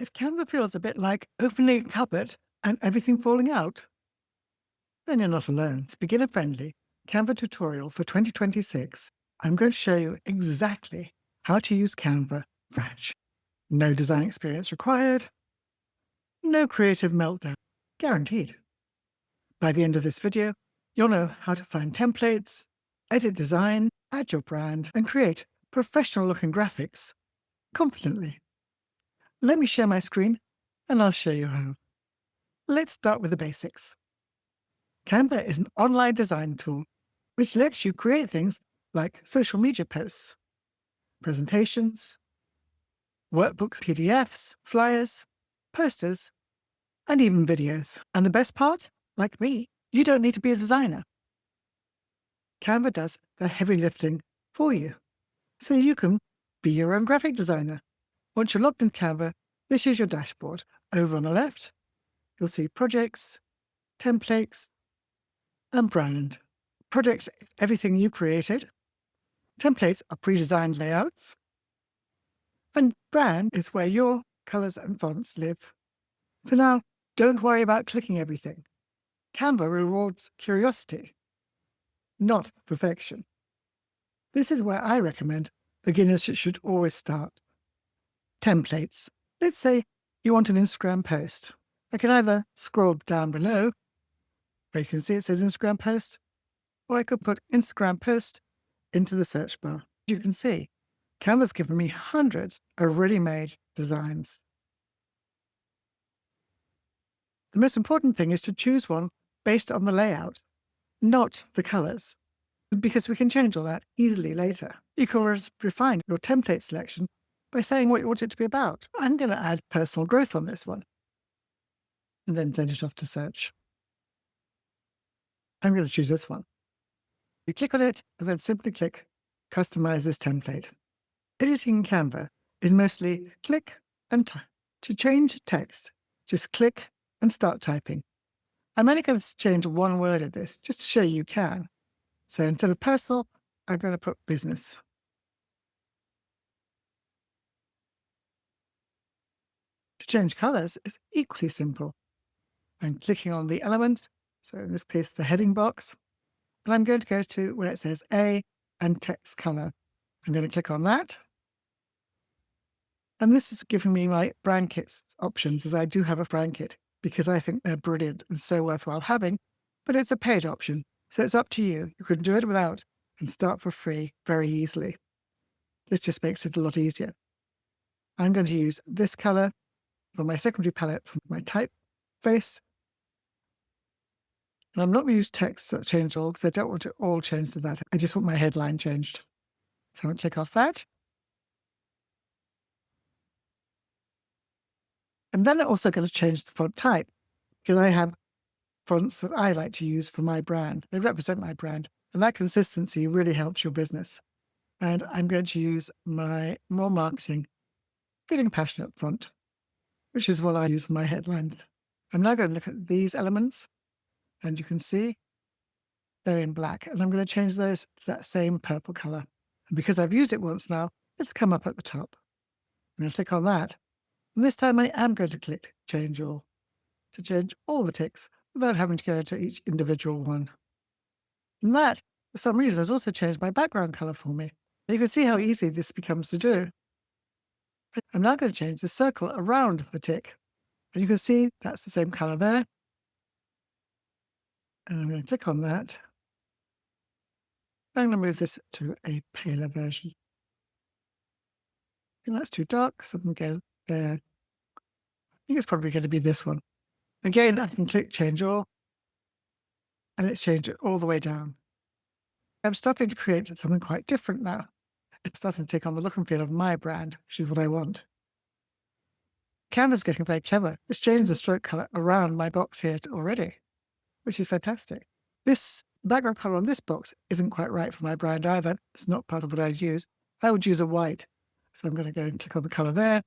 If Canva feels a bit like opening a cupboard and everything falling out, then you're not alone. It's beginner-friendly Canva tutorial for 2026. I'm going to show you exactly how to use Canva fresh. No design experience required, no creative meltdown, guaranteed. By the end of this video, you'll know how to find templates, edit design, add your brand, and create professional-looking graphics confidently. Let me share my screen, and I'll show you how. Let's start with the basics. Canva is an online design tool which lets you create things like social media posts, presentations, workbooks, PDFs, flyers, posters, and even videos. And the best part, like me, you don't need to be a designer. Canva does the heavy lifting for you, so you can be your own graphic designer. Once you're logged in Canva, this is your dashboard. Over on the left, you'll see projects, templates, and brand. Projects is everything you created. Templates are pre-designed layouts. And brand is where your colors and fonts live. For now, don't worry about clicking everything. Canva rewards curiosity, not perfection. This is where I recommend beginners should always start. Templates. Let's say you want an Instagram post. I can either scroll down below, where you can see it says Instagram post, or I could put Instagram post into the search bar. You can see Canva's given me hundreds of ready-made designs. The most important thing is to choose one based on the layout, not the colors, because we can change all that easily later. You can refine your template selection by saying what you want it to be about. I'm going to add personal growth on this one, and then send it off to search. I'm going to choose this one. You click on it, and then simply click Customize this template. Editing in Canva is mostly click and type. To change text, just click and start typing. I'm only going to change one word of this, just to show you can. So instead of personal, I'm going to put business. To change colors is equally simple. I'm clicking on the element, so in this case, the heading box, and I'm going to go to where it says A and text color. I'm going to click on that. And this is giving me my brand kits options, as I do have a brand kit, because I think they're brilliant and so worthwhile having, but it's a paid option. So it's up to you. You can do it without and start for free very easily. This just makes it a lot easier. I'm going to use this color for my secondary palette for my typeface. And I'm not going to use text to change all because I don't want it all changed to that. I just want my headline changed. So I'm going to click off that. And then I'm also going to change the font type because I have fonts that I like to use for my brand. They represent my brand, and that consistency really helps your business. And I'm going to use my more marketing, feeling passionate font, which is what I use for my headlines. I'm now going to look at these elements, and you can see they're in black, and I'm going to change those to that same purple color. And because I've used it once now, it's come up at the top. I'm going to click on that, and this time I am going to click Change All to change all the ticks without having to go to each individual one. And that, for some reason, has also changed my background color for me. You can see how easy this becomes to do. I'm now going to change the circle around the tick. And you can see that's the same color there. And I'm going to click on that. I'm going to move this to a paler version. And that's too dark, so I'm going to go there. I think it's probably going to be this one. Again, I can click Change All, and it's changed it all the way down. I'm starting to create something quite different now. It's starting to take on the look and feel of my brand, which is what I want. Canva's getting very clever. It's changed the stroke color around my box here already, which is fantastic. This background color on this box isn't quite right for my brand either. It's not part of what I'd use. I would use a white. So I'm going to go and click on the color there,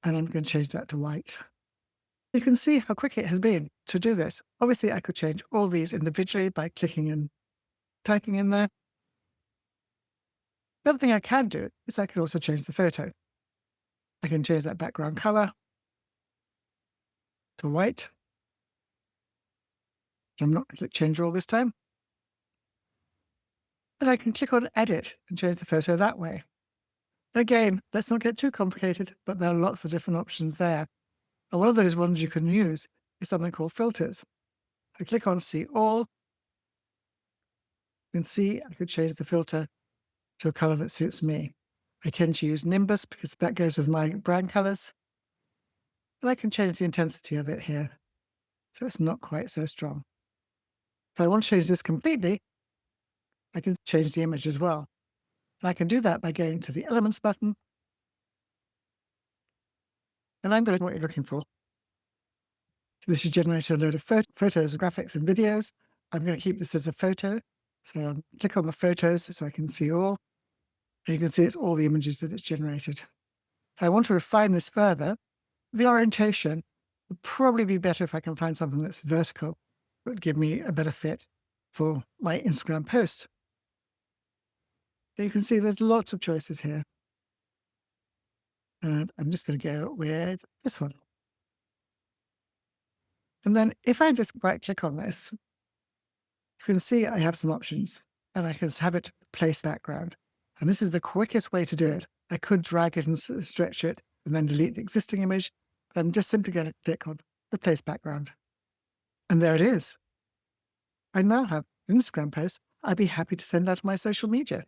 and I'm going to change that to white. You can see how quick it has been to do this. Obviously, I could change all these individually by clicking and typing in there. The other thing I can do is I can also change the photo. I can change that background color to white. I'm not going to change all this time. And I can click on edit and change the photo that way. Again, let's not get too complicated, but there are lots of different options there. And one of those ones you can use is something called filters. I click on see all. You can see I could change the filter to a color that suits me. I tend to use Nimbus because that goes with my brand colors. And I can change the intensity of it here, so it's not quite so strong. If I want to change this completely, I can change the image as well. And I can do that by going to the Elements button. And I'm going to what you're looking for. So this should generate a load of photos, graphics, and videos. I'm going to keep this as a photo. So I'll click on the photos so I can see all. And you can see it's all the images that it's generated. If I want to refine this further, the orientation would probably be better if I can find something that's vertical. It would give me a better fit for my Instagram post. But you can see there's lots of choices here. And I'm just going to go with this one. And then if I just right click on this, you can see I have some options and I can have it place background. And this is the quickest way to do it. I could drag it and stretch it and then delete the existing image, but I'm just simply going to click on replace background. And there it is. I now have an Instagram post I'd be happy to send out to my social media.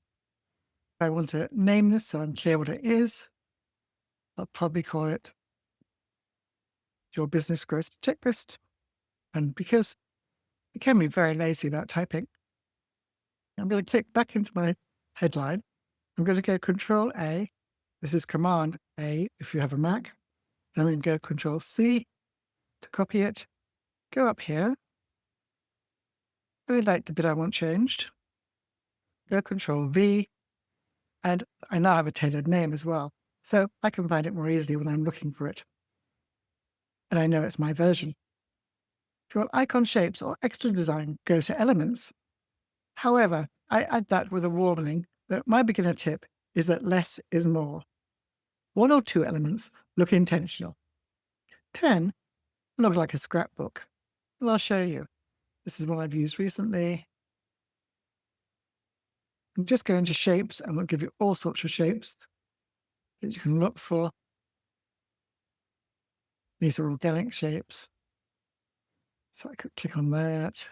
If I want to name this so I'm clear what it is, I'll probably call it Your Business Growth Checklist. And because I can be very lazy about typing, I'm going to click back into my headline. I'm going to go Control A. This is Command A if you have a Mac. Then we can go Control C to copy it. Go up here. Really like the bit I want changed. Go Control V. And I now have a tailored name as well, so I can find it more easily when I'm looking for it. And I know it's my version. If you want icon shapes or extra design, go to Elements. However, I add that with a warning that my beginner tip is that less is more. 1 or 2 elements look intentional. 10 look like a scrapbook. And I'll show you. This is one I've used recently. Just go into shapes and we'll give you all sorts of shapes that you can look for. These are organic shapes. So I could click on that.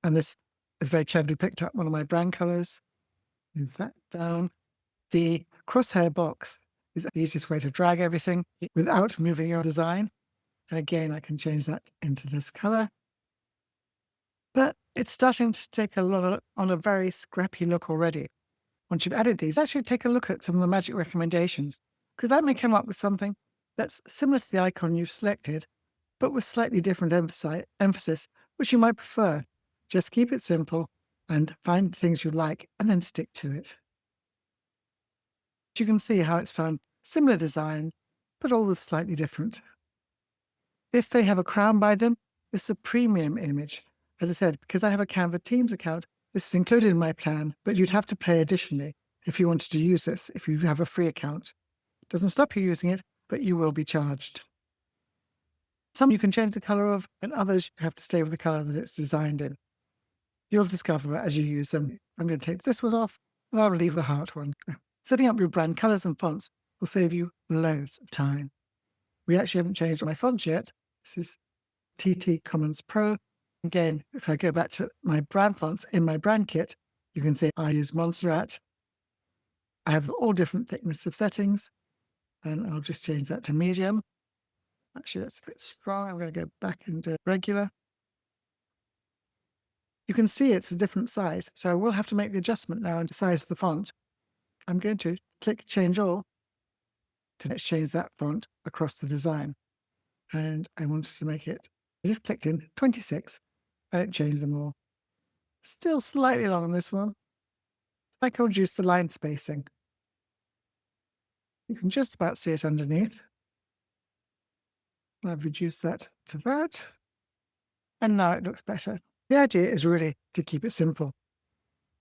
And this is very cleverly picked up one of my brand colors. Move that down. The crosshair box is the easiest way to drag everything without moving your design. And again, I can change that into this color. But it's starting to take on a very scrappy look already. Once you've added these, actually take a look at some of the magic recommendations, because that may come up with something that's similar to the icon you've selected, but with slightly different emphasis, which you might prefer. Just keep it simple and find things you like and then stick to it. You can see how it's found similar design, but all with slightly different. If they have a crown by them, this is a premium image. As I said, because I have a Canva Teams account, this is included in my plan, but you'd have to pay additionally if you wanted to use this, if you have a free account. It doesn't stop you using it, but you will be charged. Some you can change the color of, and others you have to stay with the color that it's designed in. You'll discover as you use them. I'm going to take this one off, and I'll leave the heart one. Setting up your brand colors and fonts will save you loads of time. We actually haven't changed my fonts yet. This is TT Commons Pro. Again, if I go back to my brand fonts in my brand kit, you can see I use Montserrat. I have all different thickness of settings, and I'll just change that to medium. Actually, that's a bit strong. I'm going to go back into regular. You can see it's a different size, so I will have to make the adjustment now in the size of the font. I'm going to click Change All to change that font across the design. And I wanted to make it, I just clicked in 26, and it changed them all. Still slightly long on this one. I can reduce the line spacing. You can just about see it underneath. I've reduced that to that. And now it looks better. The idea is really to keep it simple.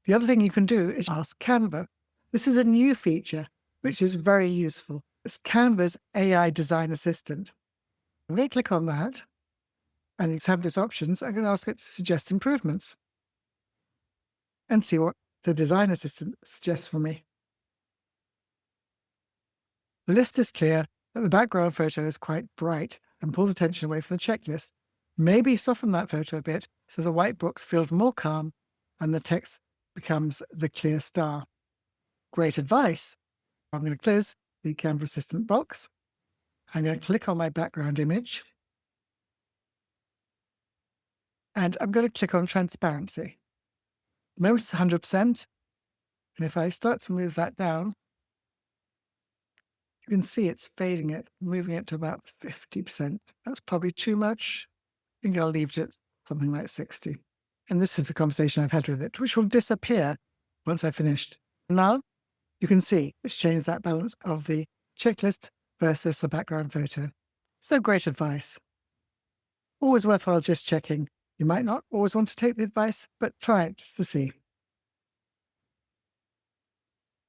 The other thing you can do is ask Canva. This is a new feature, which is very useful. It's Canva's AI design assistant. I'm going to click on that, and it's have these options. I'm going to ask it to suggest improvements and see what the design assistant suggests for me. The list is clear, but the background photo is quite bright and pulls attention away from the checklist. Maybe soften that photo a bit so the white box feels more calm and the text becomes the clear star. Great advice. I'm going to close the Canva Assistant box. I'm going to click on my background image. And I'm going to click on transparency. Most 100%. And if I start to move that down, you can see it's fading it, moving it to about 50%. That's probably too much. I think I'll leave it at something like 60. And this is the conversation I've had with it, which will disappear once I've finished. Now, you can see it's changed that balance of the checklist versus the background photo. So great advice. Always worthwhile just checking. You might not always want to take the advice, but try it just to see.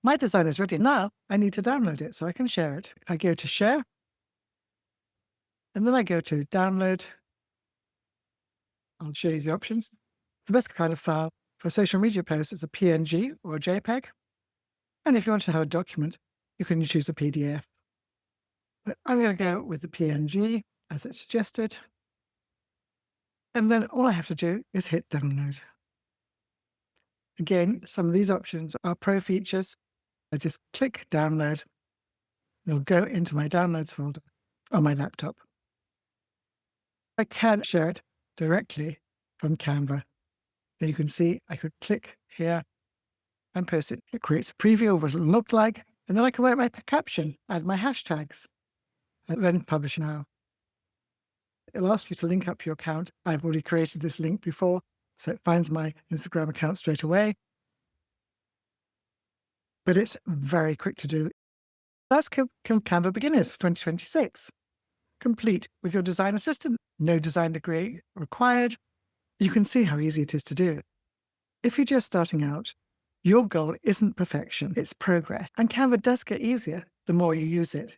My design is ready now. I need to download it so I can share it. I go to share, and then I go to download. I'll show you the options. The best kind of file for a social media post is a PNG or a JPEG. And if you want to have a document, you can choose a PDF. But I'm going to go with the PNG as it's suggested. And then all I have to do is hit download. Again, some of these options are pro features. I just click download. It'll go into my downloads folder on my laptop. I can share it directly from Canva. There you can see I could click here and post it. It creates a preview of what it'll look like, and then I can write my caption, add my hashtags, and then publish now. It'll ask you to link up your account. I've already created this link before, so it finds my Instagram account straight away. But it's very quick to do. That's Canva Beginners for 2026. Complete with your design assistant. No design degree required. You can see how easy it is to do. If you're just starting out, your goal isn't perfection, it's progress. And Canva does get easier the more you use it.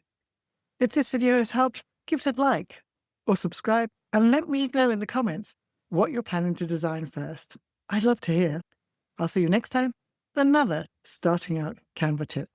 If this video has helped, give it a like or subscribe and let me know in the comments what you're planning to design first. I'd love to hear. I'll see you next time with another Starting Out Canva tip.